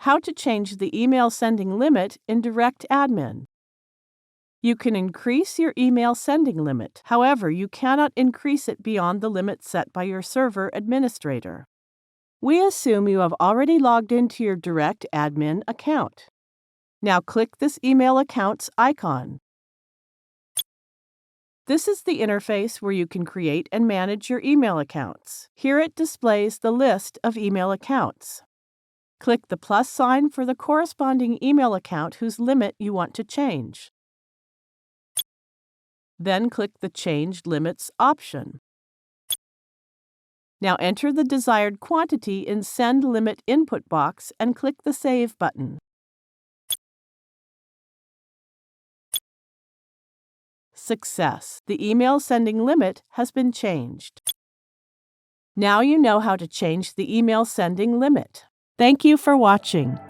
How to change the email sending limit in DirectAdmin. You can increase your email sending limit. However, you cannot increase it beyond the limit set by your server administrator. We assume you have already logged into your DirectAdmin account. Now click this email account's icon. This is the interface where you can create and manage your email accounts. Here it displays the list of email accounts. Click the plus sign for the corresponding email account whose limit you want to change. Then click the Change Limits option. Now enter the desired quantity in Send Limit input box and click the Save button. Success! The email sending limit has been changed. Now you know how to change the email sending limit. Thank you for watching.